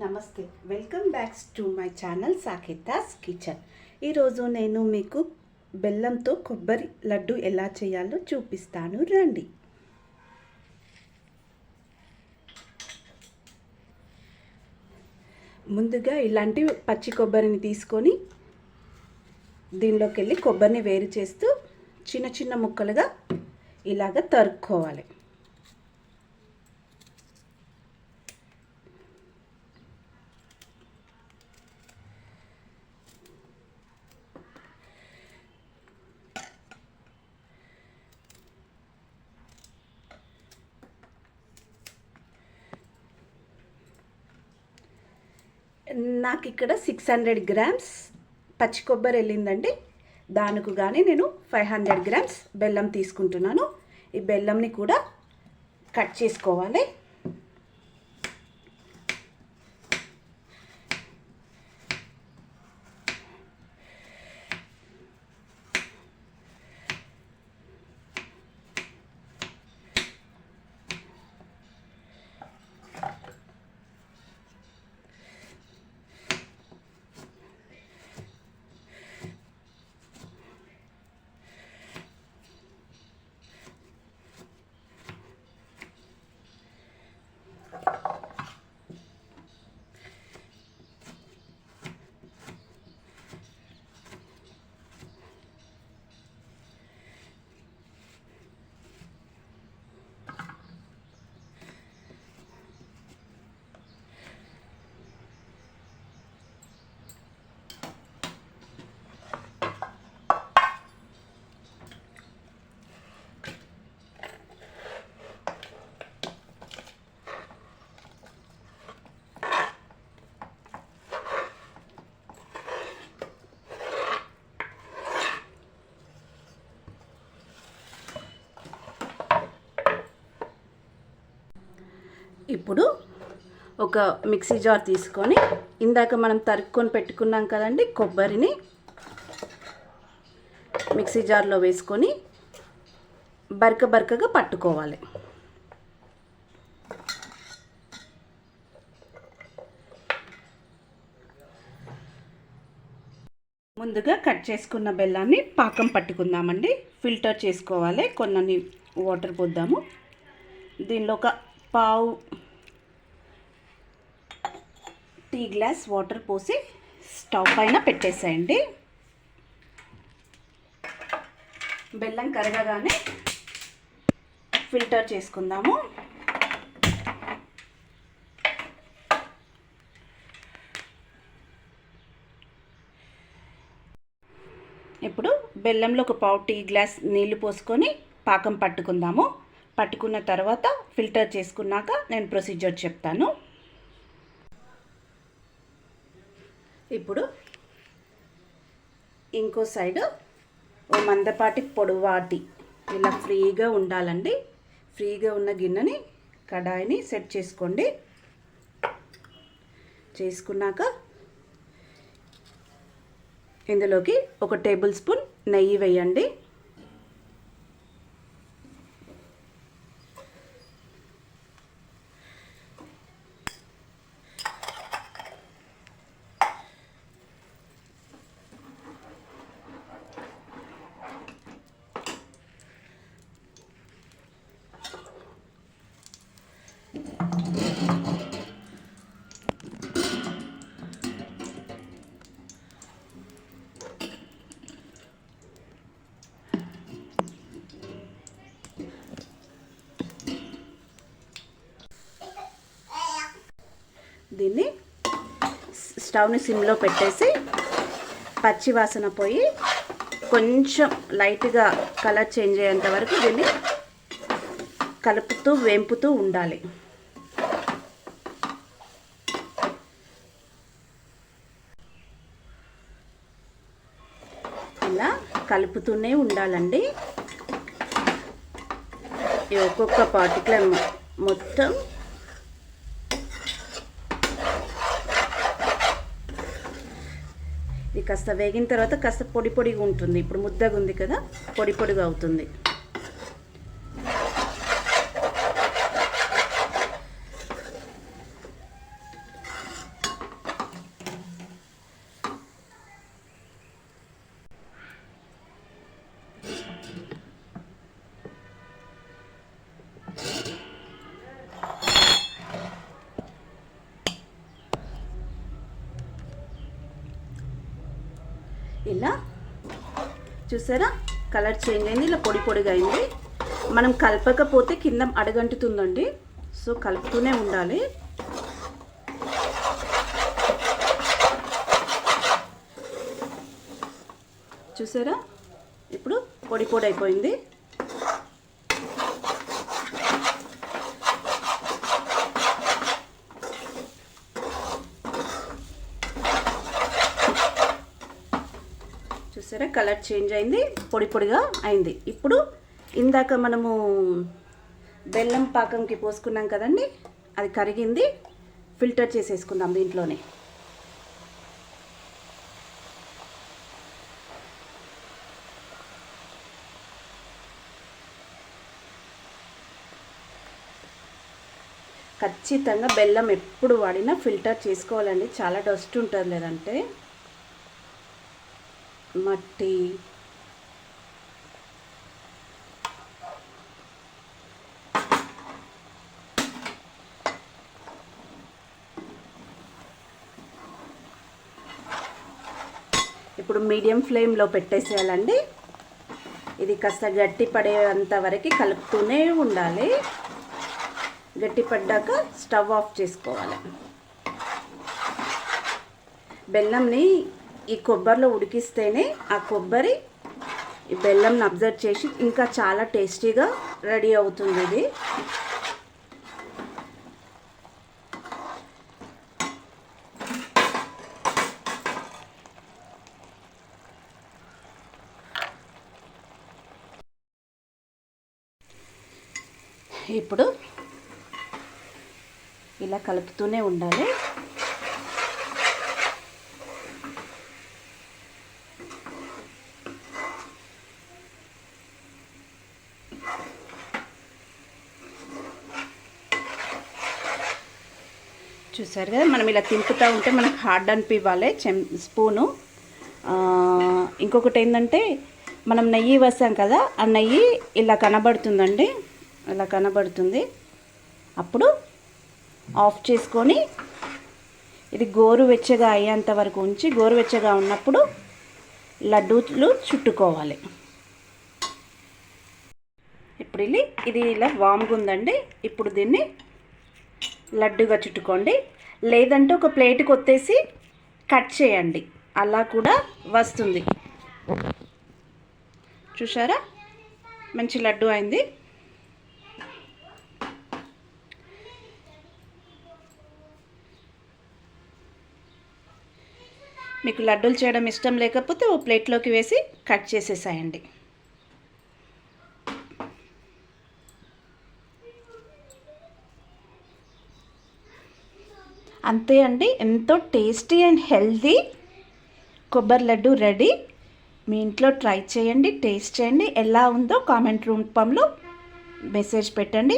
నమస్తే, welcome back to my channel Saketha's kitchen. ఈరోజు నేను మీకు బెల్లంతో కొబ్బరి లడ్డు ఎలా చేయాలో చూపిస్తాను, రండి. ముందుగా ఇలాంటి పచ్చి కొబ్బరిని తీసుకొని దీనిలోకి వెళ్ళి కొబ్బరిని వేరు చేస్తూ చిన్న చిన్న ముక్కలుగా ఇలాగ తరుక్కోవాలి. నాకు ఇక్కడ 600 గ్రామ్స్ పచ్చి కొబ్బరి వెళ్ళిందండి. దానికి కానీ నేను 500 గ్రామ్స్ బెల్లం తీసుకుంటున్నాను. ఈ బెల్లంని కూడా కట్ చేసుకోవాలి. ఇప్పుడు ఒక మిక్సీ జార్ తీసుకొని ఇందాక మనం తరుక్కొని పెట్టుకున్నాం కదండి కొబ్బరిని మిక్సీ జార్లో వేసుకొని బరకగా పట్టుకోవాలి. ముందుగా కట్ చేసుకున్న బెల్లాన్ని పాకం పట్టుకుందామండి. ఫిల్టర్ చేసుకోవాలి. కొన్ని వాటర్ పోద్దాము. దీనిలో ఒక పావు టీ గ్లాస్ వాటర్ పోసి స్టవ్ పైన పెట్టేసేయండి. బెల్లం కరగగానే ఫిల్టర్ చేసుకుందాము. ఇప్పుడు బెల్లంలో ఒక పావు టీ గ్లాస్ నీళ్లు పోసుకొని పాకం పట్టుకుందాము. పట్టుకున్న తర్వాత ఫిల్టర్ చేసుకున్నాక నేను ప్రొసీజర్ చెప్తాను. ఇప్పుడు ఇంకో సైడ్ ఓ మందపాటి పొడవాటి ఇలా ఫ్రీగా ఉండాలండి. ఫ్రీగా ఉన్న గిన్నెని కడాయిని సెట్ చేసుకోండి. చేసుకున్నాక ఇందులోకి 1 టేబుల్ స్పూన్ నెయ్యి వేయండి. దీన్ని స్టవ్ని సిమ్లో పెట్టేసి పచ్చి వాసన పోయి కొంచెం లైట్గా కలర్ చేంజ్ అయ్యేంత వరకు దీన్ని కలుపుతూ వేంపుతూ ఉండాలి. ఇలా కలుపుతూనే ఉండాలండి. ఒక్కొక్క పార్టికల్ మొత్తం ఇది కాస్త వేగిన తర్వాత కాస్త పొడిగా ఉంటుంది. ఇప్పుడు ముద్దగా ఉంది కదా, పొడిగా అవుతుంది. ఇలా చూసారా కలర్ చేంజ్ అయింది, ఇలా పొడి పొడిగా అయింది. మనం కలపకపోతే కింద అడగంటుతుందండి, సో కలుపుతూనే ఉండాలి. చూసారా ఇప్పుడు పొడి పొడి అయిపోయింది. చూసారా కలర్ చేంజ్ అయింది, పొడి పొడిగా అయింది. ఇప్పుడు ఇందాక మనము బెల్లం పాకంకి పోసుకున్నాం కదండి, అది కరిగింది. ఫిల్టర్ చేసేసుకుందాం దీంట్లోనే. ఖచ్చితంగా బెల్లం ఎప్పుడు వాడినా ఫిల్టర్ చేసుకోవాలండి, చాలా డస్ట్ ఉంటుంది, లేదంటే మట్టి ఇప్పుడు మీడియం ఫ్లేమ్లో పెట్టేసేయాలండి. ఇది కాస్త గట్టి పడేంత వరకు కలుపుతూనే ఉండాలి. గట్టి పడ్డాక స్టవ్ ఆఫ్ చేసుకోవాలి. బెల్లంని ఈ కొబ్బరిలో ఉడికిస్తేనే ఆ కొబ్బరి ఈ బెల్లంని అబ్జర్వ్ చేసి ఇంకా చాలా టేస్టీగా రెడీ అవుతుంది ఇది. ఇప్పుడు ఇలా కలుపుతూనే ఉండాలి. చూసారు కదా, మనం ఇలా తింపుతూ ఉంటే మనకు హార్డ్ అనిపివ్వాలి స్పూను. ఇంకొకటి ఏంటంటే మనం నెయ్యి వేసాం కదా, ఆ నెయ్యి ఇలా కనబడుతుందండి, ఇలా కనబడుతుంది. అప్పుడు ఆఫ్ చేసుకొని ఇది గోరువెచ్చగా అయ్యేంత వరకు ఉంచి, గోరువెచ్చగా ఉన్నప్పుడు లడ్డూలు చుట్టుకోవాలి. ఇప్పుడు ఇది ఇలా వామ్గా ఉందండి. ఇప్పుడు దీన్ని లడ్డుగా చుట్టుకోండి, లేదంటే ఒక ప్లేట్కి ఒత్తేసి కట్ చేయండి, అలా కూడా వస్తుంది. చూసారా మంచి లడ్డు అయింది. మీకు లడ్డూలు చేయడం ఇష్టం లేకపోతే ఓ ప్లేట్లోకి వేసి కట్ చేసేసాయండి. అంతే అండి, ఎంతో టేస్టీ అండ్ హెల్తీ కొబ్బరి లడ్డు రెడీ. మీ ఇంట్లో ట్రై చేయండి, టేస్ట్ చేయండి, ఎలా ఉందో కామెంట్ రూపంలో మెసేజ్ పెట్టండి.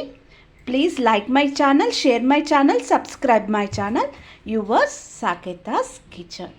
Please like my channel, share my channel, subscribe my channel. Yours Saketha's kitchen.